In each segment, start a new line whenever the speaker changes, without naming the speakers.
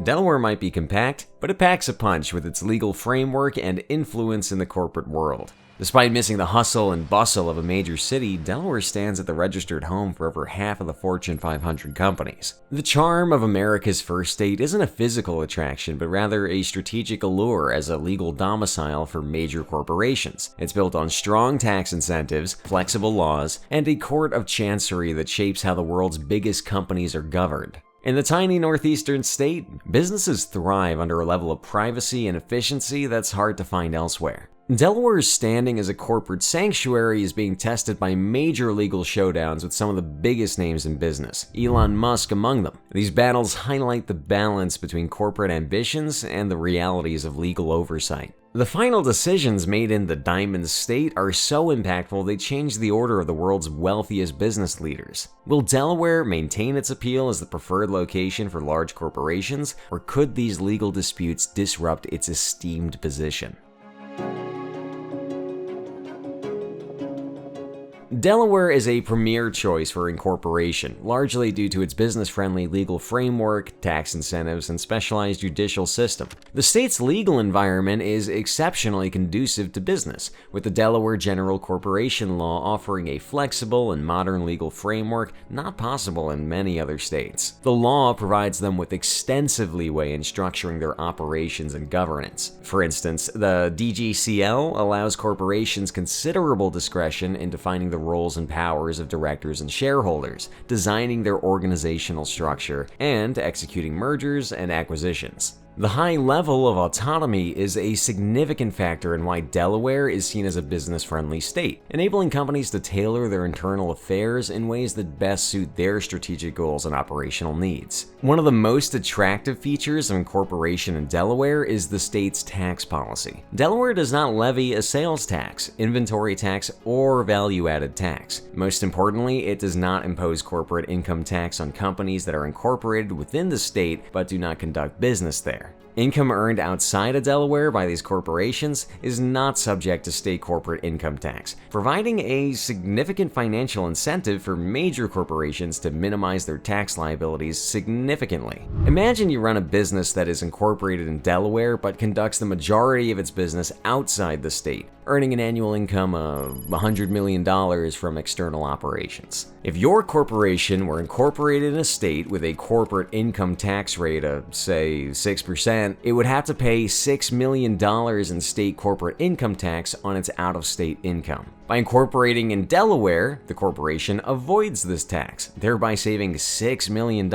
Delaware might be compact, but it packs a punch with its legal framework and influence in the corporate world. Despite missing the hustle and bustle of a major city, Delaware stands at the registered home for over half of the Fortune 500 companies. The charm of America's first state isn't a physical attraction, but rather a strategic allure as a legal domicile for major corporations. It's built on strong tax incentives, flexible laws, and a court of chancery that shapes how the world's biggest companies are governed. In the tiny northeastern state, businesses thrive under a level of privacy and efficiency that's hard to find elsewhere. Delaware's standing as a corporate sanctuary is being tested by major legal showdowns with some of the biggest names in business, Elon Musk among them. These battles highlight the balance between corporate ambitions and the realities of legal oversight. The final decisions made in the Diamond State are so impactful they change the order of the world's wealthiest business leaders. Will Delaware maintain its appeal as the preferred location for large corporations, or could these legal disputes disrupt its esteemed position? Delaware is a premier choice for incorporation, largely due to its business-friendly legal framework, tax incentives, and specialized judicial system. The state's legal environment is exceptionally conducive to business, with the Delaware General Corporation Law offering a flexible and modern legal framework not possible in many other states. The law provides them with extensive leeway in structuring their operations and governance. For instance, the DGCL allows corporations considerable discretion in defining the roles and powers of directors and shareholders, designing their organizational structure, and executing mergers and acquisitions. The high level of autonomy is a significant factor in why Delaware is seen as a business-friendly state, enabling companies to tailor their internal affairs in ways that best suit their strategic goals and operational needs. One of the most attractive features of incorporation in Delaware is the state's tax policy. Delaware does not levy a sales tax, inventory tax, or value-added tax. Most importantly, it does not impose corporate income tax on companies that are incorporated within the state but do not conduct business there. Income earned outside of Delaware by these corporations is not subject to state corporate income tax, providing a significant financial incentive for major corporations to minimize their tax liabilities significantly. Imagine you run a business that is incorporated in Delaware but conducts the majority of its business outside the state, earning an annual income of $100 million from external operations. If your corporation were incorporated in a state with a corporate income tax rate of, say, 6%, it would have to pay $6 million in state corporate income tax on its out-of-state income. By incorporating in Delaware, the corporation avoids this tax, thereby saving $6 million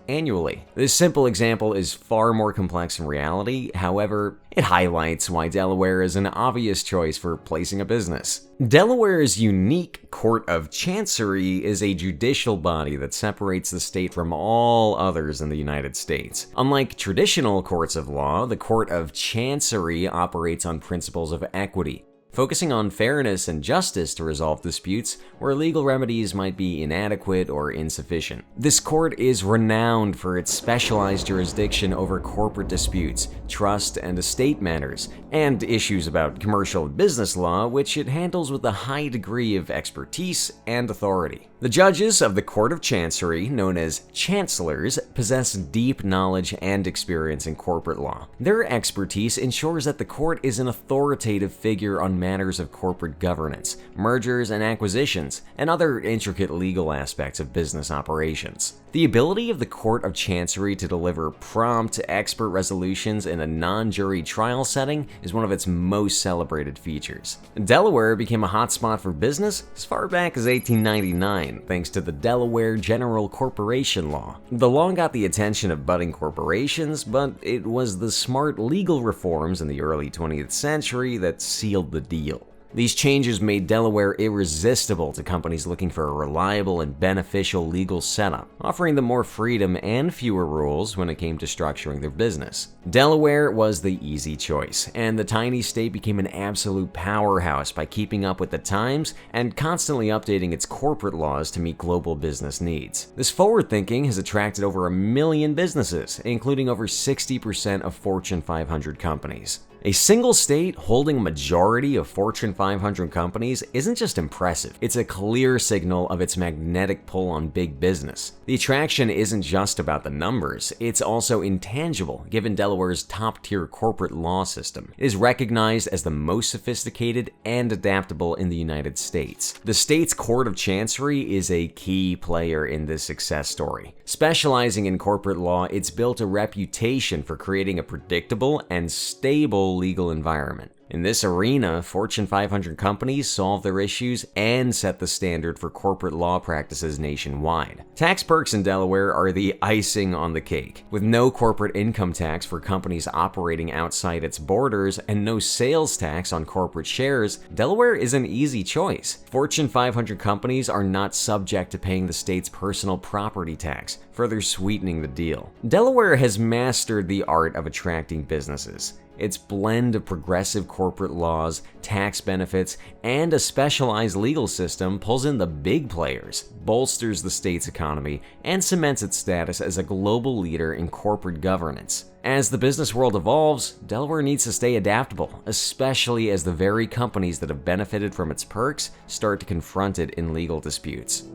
annually. This simple example is far more complex in reality, however, it highlights why Delaware is an obvious choice for placing a business. Delaware's unique Court of Chancery is a judicial body that separates the state from all others in the United States. Unlike traditional courts of law, the Court of Chancery operates on principles of equity, focusing on fairness and justice to resolve disputes where legal remedies might be inadequate or insufficient. This court is renowned for its specialized jurisdiction over corporate disputes, trust and estate matters, and issues about commercial and business law, which it handles with a high degree of expertise and authority. The judges of the Court of Chancery, known as chancellors, possess deep knowledge and experience in corporate law. Their expertise ensures that the court is an authoritative figure on matters of corporate governance, mergers and acquisitions, and other intricate legal aspects of business operations. The ability of the Court of Chancery to deliver prompt, expert resolutions in a non-jury trial setting is one of its most celebrated features. Delaware became a hotspot for business as far back as 1899, thanks to the Delaware General Corporation Law. The law got the attention of budding corporations, but it was the smart legal reforms in the early 20th century that sealed the deal. These changes made Delaware irresistible to companies looking for a reliable and beneficial legal setup, offering them more freedom and fewer rules when it came to structuring their business. Delaware was the easy choice, and the tiny state became an absolute powerhouse by keeping up with the times and constantly updating its corporate laws to meet global business needs. This forward thinking has attracted over 1 million businesses, including over 60% of Fortune 500 companies. A single state holding a majority of Fortune 500 companies isn't just impressive, it's a clear signal of its magnetic pull on big business. The attraction isn't just about the numbers, it's also intangible given Delaware's top-tier corporate law system. It is recognized as the most sophisticated and adaptable in the United States. The state's Court of Chancery is a key player in this success story. Specializing in corporate law, it's built a reputation for creating a predictable and stable legal environment. In this arena, Fortune 500 companies solve their issues and set the standard for corporate law practices nationwide. Tax perks in Delaware are the icing on the cake. With no corporate income tax for companies operating outside its borders and no sales tax on corporate shares, Delaware is an easy choice. Fortune 500 companies are not subject to paying the state's personal property tax, further sweetening the deal. Delaware has mastered the art of attracting businesses. Its blend of progressive corporate laws, tax benefits, and a specialized legal system pulls in the big players, bolsters the state's economy, and cements its status as a global leader in corporate governance. As the business world evolves, Delaware needs to stay adaptable, especially as the very companies that have benefited from its perks start to confront it in legal disputes.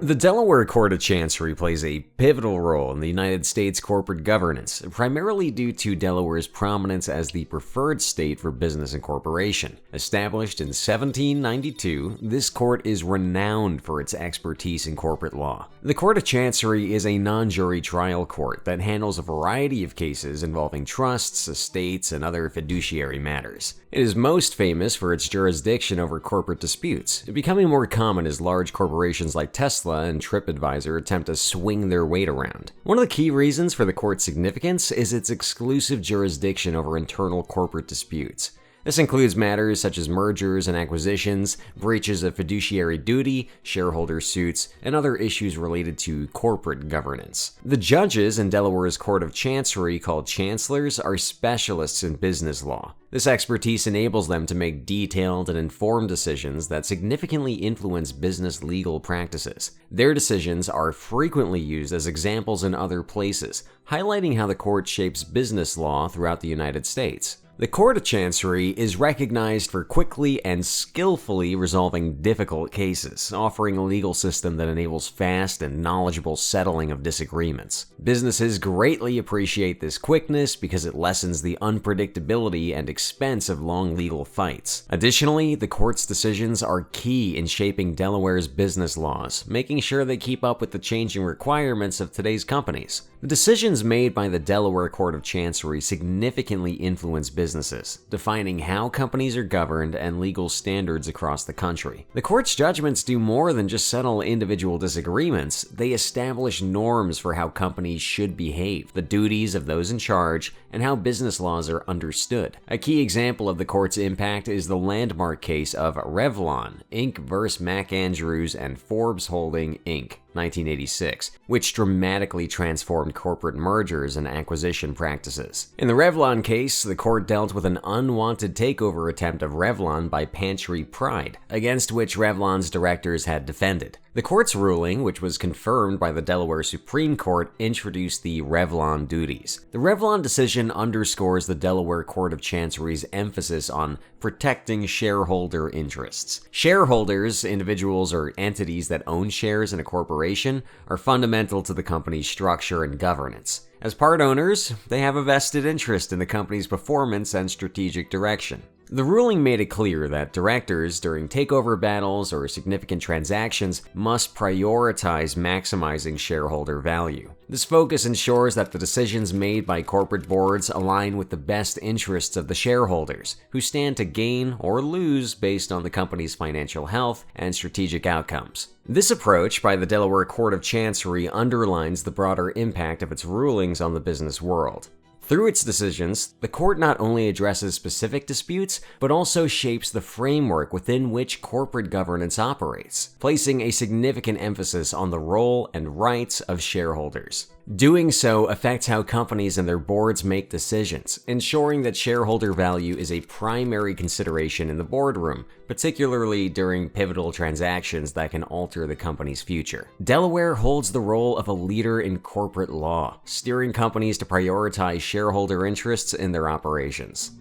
The Delaware Court of Chancery plays a pivotal role in the United States corporate governance, primarily due to Delaware's prominence as the preferred state for business incorporation. Established in 1792, this court is renowned for its expertise in corporate law. The Court of Chancery is a non-jury trial court that handles a variety of cases involving trusts, estates, and other fiduciary matters. It is most famous for its jurisdiction over corporate disputes, becoming more common as large corporations like Tesla and TripAdvisor attempt to swing their weight around. One of the key reasons for the court's significance is its exclusive jurisdiction over internal corporate disputes. This includes matters such as mergers and acquisitions, breaches of fiduciary duty, shareholder suits, and other issues related to corporate governance. The judges in Delaware's Court of Chancery, called chancellors, are specialists in business law. This expertise enables them to make detailed and informed decisions that significantly influence business legal practices. Their decisions are frequently used as examples in other places, highlighting how the court shapes business law throughout the United States. The Court of Chancery is recognized for quickly and skillfully resolving difficult cases, offering a legal system that enables fast and knowledgeable settling of disagreements. Businesses greatly appreciate this quickness because it lessens the unpredictability and expense of long legal fights. Additionally, the court's decisions are key in shaping Delaware's business laws, making sure they keep up with the changing requirements of today's companies. The decisions made by the Delaware Court of Chancery significantly influence businesses, defining how companies are governed and legal standards across the country. The court's judgments do more than just settle individual disagreements, they establish norms for how companies should behave, the duties of those in charge, and how business laws are understood. A key example of the court's impact is the landmark case of Revlon, Inc. vs. MacAndrews and Forbes Holding, Inc., 1986, which dramatically transformed corporate mergers and acquisition practices. In the Revlon case, the court dealt with an unwanted takeover attempt of Revlon by Pantry Pride, against which Revlon's directors had defended. The court's ruling, which was confirmed by the Delaware Supreme Court, introduced the Revlon duties. The Revlon decision underscores the Delaware Court of Chancery's emphasis on protecting shareholder interests. Shareholders, individuals or entities that own shares in a corporation, are fundamental to the company's structure and governance. As part owners, they have a vested interest in the company's performance and strategic direction. The ruling made it clear that directors, during takeover battles or significant transactions, must prioritize maximizing shareholder value. This focus ensures that the decisions made by corporate boards align with the best interests of the shareholders, who stand to gain or lose based on the company's financial health and strategic outcomes. This approach by the Delaware Court of Chancery underlines the broader impact of its rulings on the business world. Through its decisions, the court not only addresses specific disputes, but also shapes the framework within which corporate governance operates, placing a significant emphasis on the role and rights of shareholders. Doing so affects how companies and their boards make decisions, ensuring that shareholder value is a primary consideration in the boardroom, particularly during pivotal transactions that can alter the company's future. Delaware holds the role of a leader in corporate law, steering companies to prioritize shareholder interests in their operations.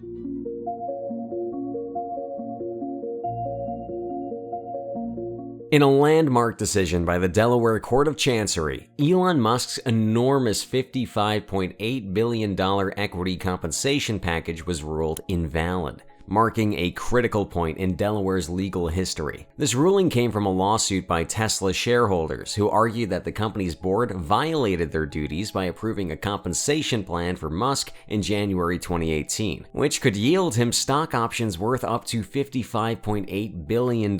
In a landmark decision by the Delaware Court of Chancery, Elon Musk's enormous $55.8 billion equity compensation package was ruled invalid, marking a critical point in Delaware's legal history. This ruling came from a lawsuit by Tesla shareholders who argued that the company's board violated their duties by approving a compensation plan for Musk in January 2018, which could yield him stock options worth up to $55.8 billion.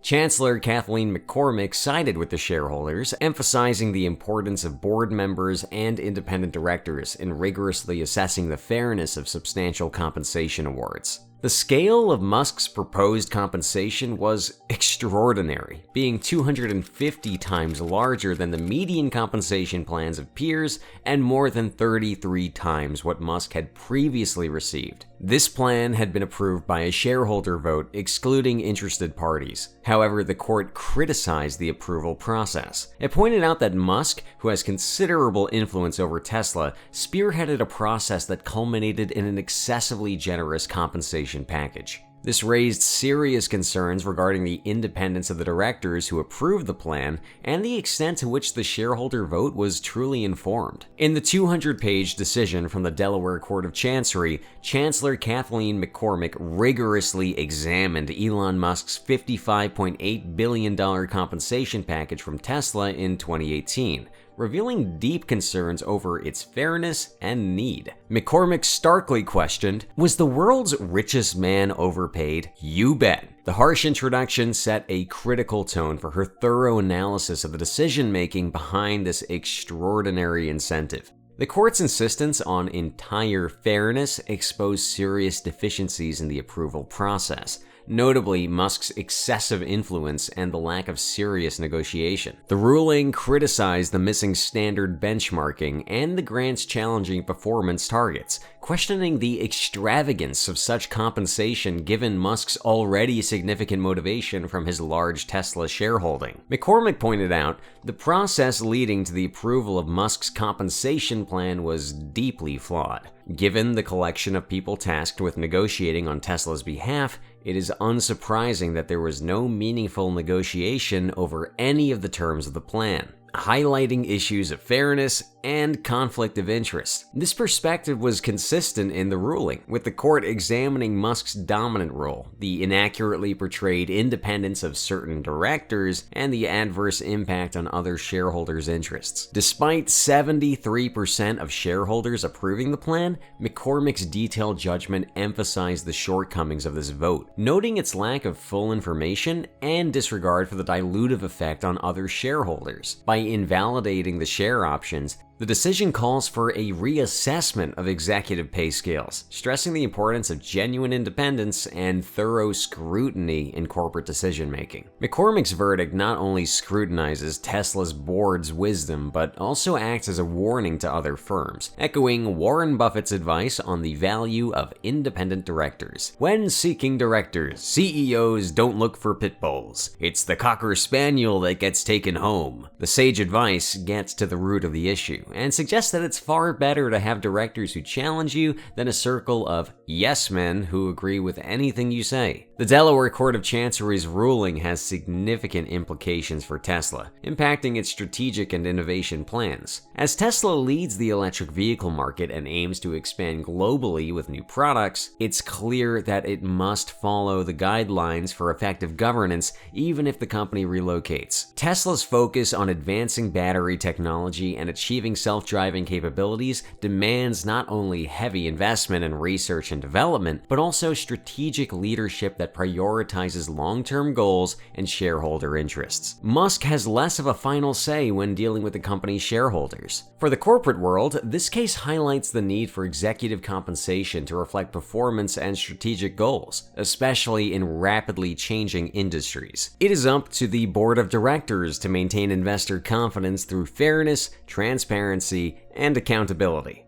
Chancellor Kathleen McCormick sided with the shareholders, emphasizing the importance of board members and independent directors in rigorously assessing the fairness of substantial compensation awards. The scale of Musk's proposed compensation was extraordinary, being 250 times larger than the median compensation plans of peers and more than 33 times what Musk had previously received. This plan had been approved by a shareholder vote excluding interested parties. However, the court criticized the approval process. It pointed out that Musk, who has considerable influence over Tesla, spearheaded a process that culminated in an excessively generous compensation package. This raised serious concerns regarding the independence of the directors who approved the plan and the extent to which the shareholder vote was truly informed. In the 200-page decision from the Delaware Court of Chancery, Chancellor Kathleen McCormick rigorously examined Elon Musk's $55.8 billion compensation package from Tesla in 2018. Revealing deep concerns over its fairness and need. McCormick starkly questioned, "Was the world's richest man overpaid? You bet." The harsh introduction set a critical tone for her thorough analysis of the decision-making behind this extraordinary incentive. The court's insistence on entire fairness exposed serious deficiencies in the approval process, notably Musk's excessive influence and the lack of serious negotiation. The ruling criticized the missing standard benchmarking and the grant's challenging performance targets, questioning the extravagance of such compensation given Musk's already significant motivation from his large Tesla shareholding. McCormick pointed out, the process leading to the approval of Musk's compensation plan was deeply flawed. Given the collection of people tasked with negotiating on Tesla's behalf, it is unsurprising that there was no meaningful negotiation over any of the terms of the plan, highlighting issues of fairness and conflict of interest. This perspective was consistent in the ruling, with the court examining Musk's dominant role, the inaccurately portrayed independence of certain directors, and the adverse impact on other shareholders' interests. Despite 73% of shareholders approving the plan, McCormick's detailed judgment emphasized the shortcomings of this vote, noting its lack of full information and disregard for the dilutive effect on other shareholders. By invalidating the share options, the decision calls for a reassessment of executive pay scales, stressing the importance of genuine independence and thorough scrutiny in corporate decision-making. McCormick's verdict not only scrutinizes Tesla's board's wisdom, but also acts as a warning to other firms, echoing Warren Buffett's advice on the value of independent directors. When seeking directors, CEOs don't look for pit bulls. It's the Cocker Spaniel that gets taken home. The sage advice gets to the root of the issue, and suggests that it's far better to have directors who challenge you than a circle of yes men who agree with anything you say. The Delaware Court of Chancery's ruling has significant implications for Tesla, impacting its strategic and innovation plans. As Tesla leads the electric vehicle market and aims to expand globally with new products, it's clear that it must follow the guidelines for effective governance even if the company relocates. Tesla's focus on advancing battery technology and achieving self-driving capabilities demands not only heavy investment in research and development, but also strategic leadership that prioritizes long-term goals and shareholder interests. Musk has less of a final say when dealing with the company's shareholders. For the corporate world, this case highlights the need for executive compensation to reflect performance and strategic goals, especially in rapidly changing industries. It is up to the board of directors to maintain investor confidence through fairness, transparency, and accountability.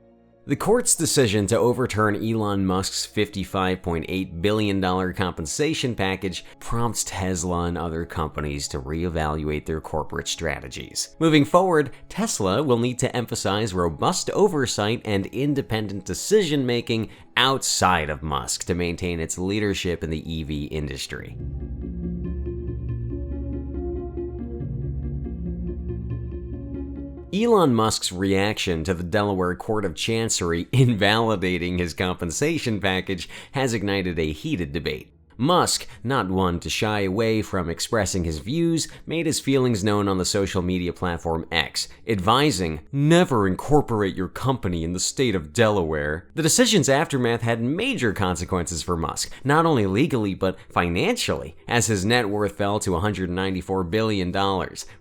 The court's decision to overturn Elon Musk's $55.8 billion compensation package prompts Tesla and other companies to reevaluate their corporate strategies. Moving forward, Tesla will need to emphasize robust oversight and independent decision-making outside of Musk to maintain its leadership in the EV industry. Elon Musk's reaction to the Delaware Court of Chancery invalidating his compensation package has ignited a heated debate. Musk, not one to shy away from expressing his views, made his feelings known on the social media platform X, advising, "Never incorporate your company in the state of Delaware." The decision's aftermath had major consequences for Musk, not only legally but financially, as his net worth fell to $194 billion,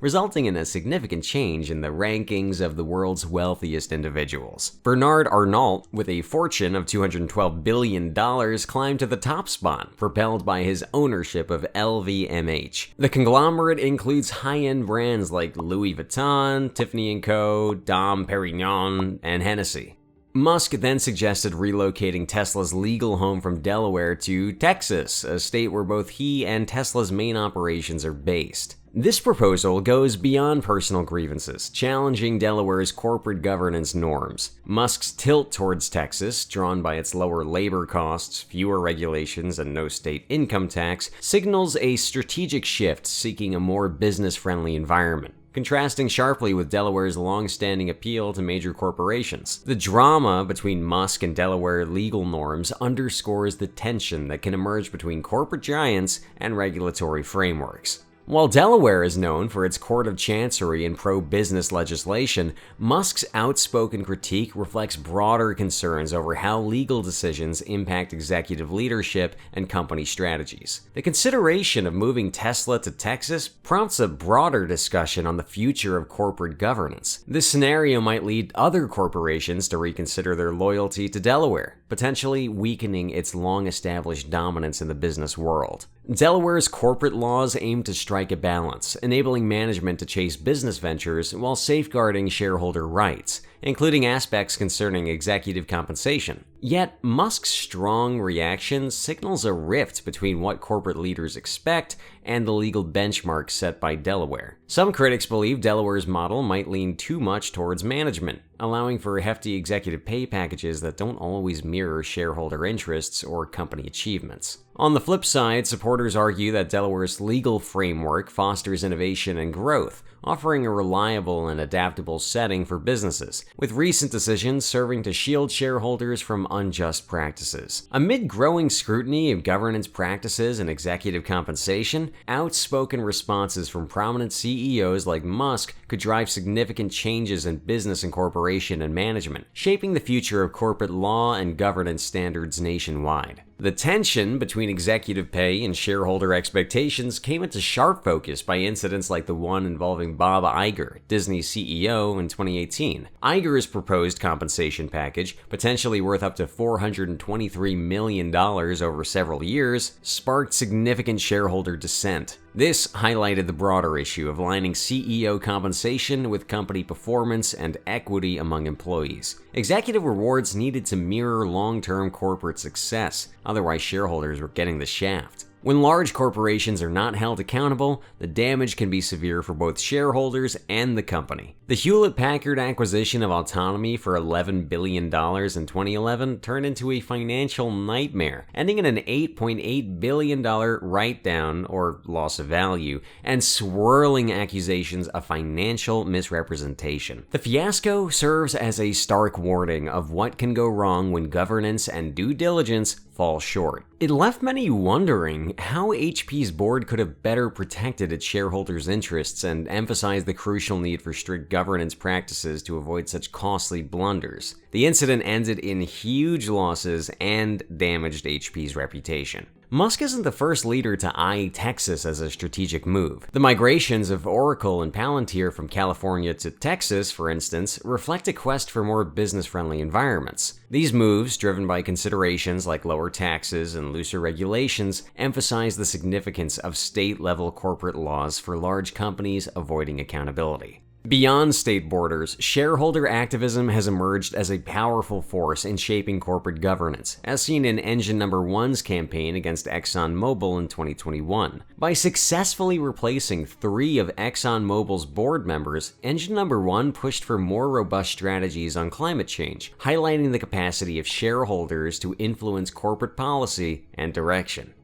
resulting in a significant change in the rankings of the world's wealthiest individuals. Bernard Arnault, with a fortune of $212 billion, climbed to the top spot, propelled by his ownership of LVMH. The conglomerate includes high-end brands like Louis Vuitton, Tiffany & Co., Dom Perignon, and Hennessy. Musk then suggested relocating Tesla's legal home from Delaware to Texas, a state where both he and Tesla's main operations are based. This proposal goes beyond personal grievances, challenging Delaware's corporate governance norms. Musk's tilt towards Texas, drawn by its lower labor costs, fewer regulations, and no state income tax, signals a strategic shift seeking a more business-friendly environment, contrasting sharply with Delaware's long-standing appeal to major corporations. The drama between Musk and Delaware legal norms underscores the tension that can emerge between corporate giants and regulatory frameworks. While Delaware is known for its Court of Chancery and pro-business legislation, Musk's outspoken critique reflects broader concerns over how legal decisions impact executive leadership and company strategies. The consideration of moving Tesla to Texas prompts a broader discussion on the future of corporate governance. This scenario might lead other corporations to reconsider their loyalty to Delaware, potentially weakening its long-established dominance in the business world. Delaware's corporate laws aim to strike a balance, enabling management to chase business ventures while safeguarding shareholder rights, including aspects concerning executive compensation. Yet, Musk's strong reaction signals a rift between what corporate leaders expect and the legal benchmarks set by Delaware. Some critics believe Delaware's model might lean too much towards management, allowing for hefty executive pay packages that don't always mirror shareholder interests or company achievements. On the flip side, supporters argue that Delaware's legal framework fosters innovation and growth, offering a reliable and adaptable setting for businesses, with recent decisions serving to shield shareholders from unjust practices. Amid growing scrutiny of governance practices and executive compensation, outspoken responses from prominent CEOs like Musk could drive significant changes in business incorporation and management, shaping the future of corporate law and governance standards nationwide. The tension between executive pay and shareholder expectations came into sharp focus by incidents like the one involving Bob Iger, Disney's CEO, in 2018. Iger's proposed compensation package, potentially worth up to $423 million over several years, sparked significant shareholder dissent. This highlighted the broader issue of aligning CEO compensation with company performance and equity among employees. Executive rewards needed to mirror long-term corporate success, otherwise shareholders were getting the shaft. When large corporations are not held accountable, the damage can be severe for both shareholders and the company. The Hewlett-Packard acquisition of Autonomy for $11 billion in 2011 turned into a financial nightmare, ending in an $8.8 billion write-down or loss of value, and swirling accusations of financial misrepresentation. The fiasco serves as a stark warning of what can go wrong when governance and due diligence fall short. It left many wondering how HP's board could have better protected its shareholders' interests and emphasized the crucial need for strict governance practices to avoid such costly blunders. The incident ended in huge losses and damaged HP's reputation. Musk isn't the first leader to eye Texas as a strategic move. The migrations of Oracle and Palantir from California to Texas, for instance, reflect a quest for more business-friendly environments. These moves, driven by considerations like lower taxes and looser regulations, emphasize the significance of state-level corporate laws for large companies avoiding accountability. Beyond state borders, shareholder activism has emerged as a powerful force in shaping corporate governance, as seen in Engine No. 1's campaign against ExxonMobil in 2021. By successfully replacing 3 of ExxonMobil's board members, Engine No. 1 pushed for more robust strategies on climate change, highlighting the capacity of shareholders to influence corporate policy and direction.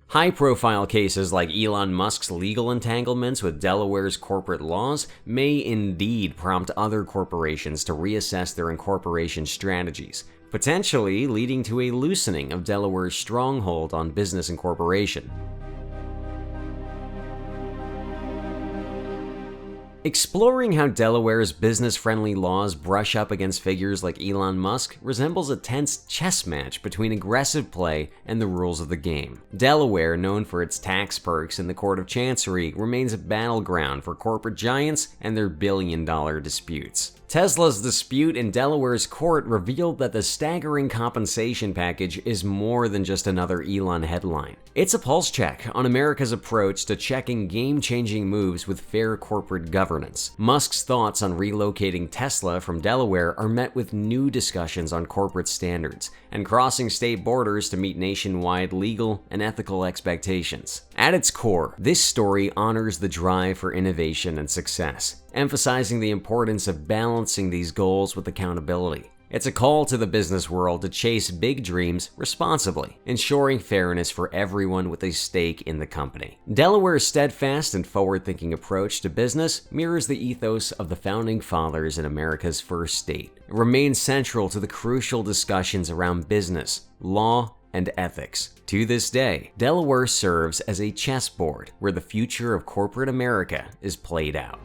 High-profile cases like Elon Musk's legal entanglements with Delaware's corporate laws may indeed prompt other corporations to reassess their incorporation strategies, potentially leading to a loosening of Delaware's stronghold on business incorporation. Exploring how Delaware's business-friendly laws brush up against figures like Elon Musk resembles a tense chess match between aggressive play and the rules of the game. Delaware, known for its tax perks in the Court of Chancery, remains a battleground for corporate giants and their billion-dollar disputes. Tesla's dispute in Delaware's court revealed that the staggering compensation package is more than just another Elon headline. It's a pulse check on America's approach to checking game-changing moves with fair corporate governance. Musk's thoughts on relocating Tesla from Delaware are met with new discussions on corporate standards and crossing state borders to meet nationwide legal and ethical expectations. At its core, this story honors the drive for innovation and success, emphasizing the importance of balancing these goals with accountability. It's a call to the business world to chase big dreams responsibly, ensuring fairness for everyone with a stake in the company. Delaware's steadfast and forward-thinking approach to business mirrors the ethos of the founding fathers in America's first state. It remains central to the crucial discussions around business, law, and ethics. To this day, Delaware serves as a chessboard where the future of corporate America is played out.